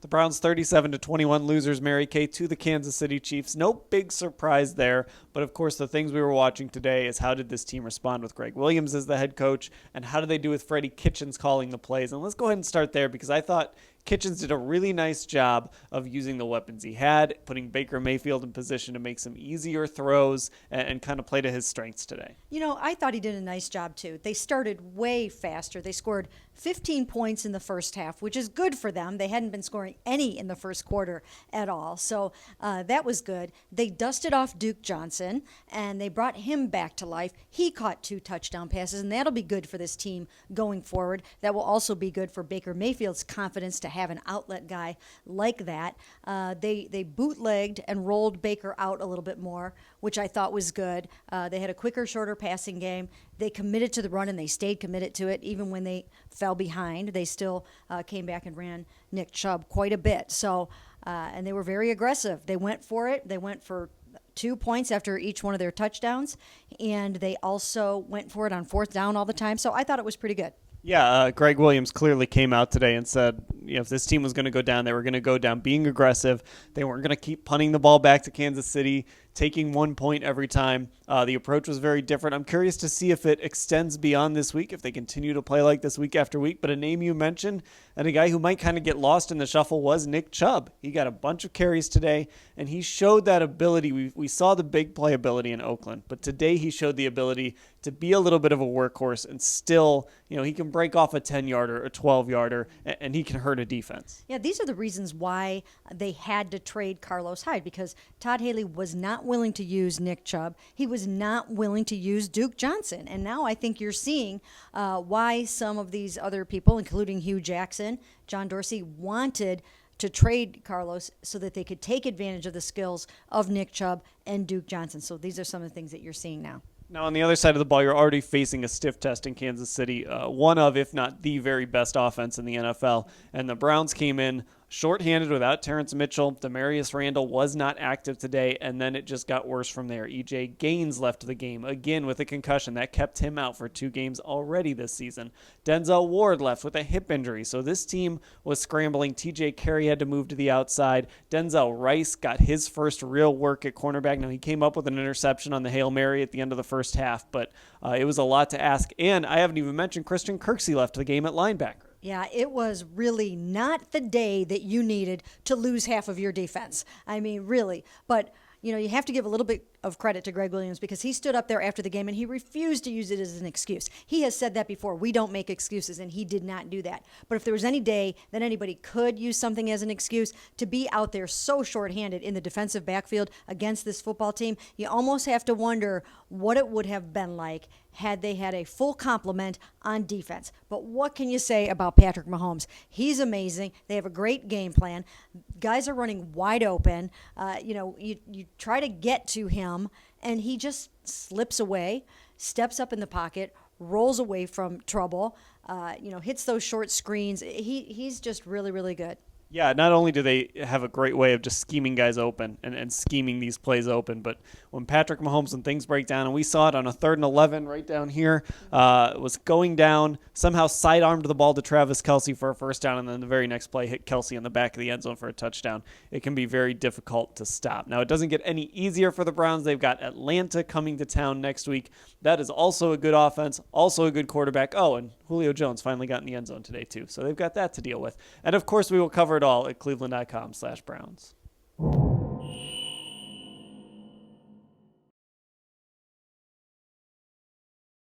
The Browns 37-21 losers, Mary Kay, to the Kansas City Chiefs. No big surprise there, but of course the things we were watching today is how did this team respond with Greg Williams as the head coach, and how did they do with Freddie Kitchens calling the plays? And let's go ahead and start there because I thought Kitchens did a really nice job of using the weapons he had, putting Baker Mayfield in position to make some easier throws and kind of play to his strengths today. You know, I thought he did a nice job too. They started way faster. They scored 15 points in the first half, which is good for them. They hadn't been scoring any in the first quarter at all. So that was good. They dusted off Duke Johnson, and they brought him back to life. He caught 2 touchdown passes, and that'll be good for this team going forward. That will also be good for Baker Mayfield's confidence to have an outlet guy like that. They bootlegged and rolled Baker out a little bit more, which I thought was good. They had a quicker, shorter passing game. They committed to the run, and they stayed committed to it. Even when they fell behind, they still came back and ran Nick Chubb quite a bit. So, and they were very aggressive. They went for it. They went for 2 points after each one of their touchdowns, and they also went for it on 4th down all the time. So I thought it was pretty good. Yeah, Greg Williams clearly came out today and said, if this team was going to go down, they were going to go down being aggressive. They weren't going to keep punting the ball back to Kansas City, taking 1 point every time. The approach was very different. I'm curious to see if it extends beyond this week, if they continue to play like this week after week. But a name you mentioned and a guy who might kind of get lost in the shuffle was Nick Chubb. He got a bunch of carries today, and he showed that ability. We saw the big play ability in Oakland, but today he showed the ability to be a little bit of a workhorse and still, he can break off a 10-yarder, a 12-yarder, and he can hurt a defense. Yeah, these are the reasons why they had to trade Carlos Hyde, because Todd Haley was not willing to use Nick Chubb. He was not willing to use Duke Johnson. And now I think you're seeing why some of these other people, including Hugh Jackson, John Dorsey, wanted to trade Carlos so that they could take advantage of the skills of Nick Chubb and Duke Johnson. So these are some of the things that you're seeing now. Now, on the other side of the ball, you're already facing a stiff test in Kansas City, one of, if not the very best offense in the NFL. And the Browns came in shorthanded without Terrence Mitchell. Demarius Randall was not active today, and then it just got worse from there. E.J. Gaines left the game, again with a concussion. That kept him out for 2 games already this season. Denzel Ward left with a hip injury, so this team was scrambling. T.J. Carey had to move to the outside. Denzel Rice got his first real work at cornerback. Now, he came up with an interception on the Hail Mary at the end of the first half, but it was a lot to ask. And I haven't even mentioned Christian Kirksey left the game at linebacker. Yeah, it was really not the day that you needed to lose half of your defense. I mean, really. But, you have to give a little bit of credit to Greg Williams because he stood up there after the game and he refused to use it as an excuse. He has said that before. We don't make excuses, and he did not do that. But if there was any day that anybody could use something as an excuse to be out there so shorthanded in the defensive backfield against this football team, you almost have to wonder what it would have been like had they had a full complement on defense. But what can you say about Patrick Mahomes? He's amazing. They have a great game plan. Guys are running wide open. You try to get to him, and he just slips away, steps up in the pocket, rolls away from trouble, hits those short screens. He's just really, really good. Yeah, not only do they have a great way of just scheming guys open and scheming these plays open, but when Patrick Mahomes, when things break down, and we saw it on a 3rd and 11 right down here, was going down, somehow sidearmed the ball to Travis Kelce for a first down, and then the very next play hit Kelce in the back of the end zone for a touchdown. It can be very difficult to stop. Now, it doesn't get any easier for the Browns. They've got Atlanta coming to town next week. That is also a good offense, also a good quarterback. Oh, and Julio Jones finally got in the end zone today, too. So they've got that to deal with. And, of course, we will cover it all at cleveland.com/Browns.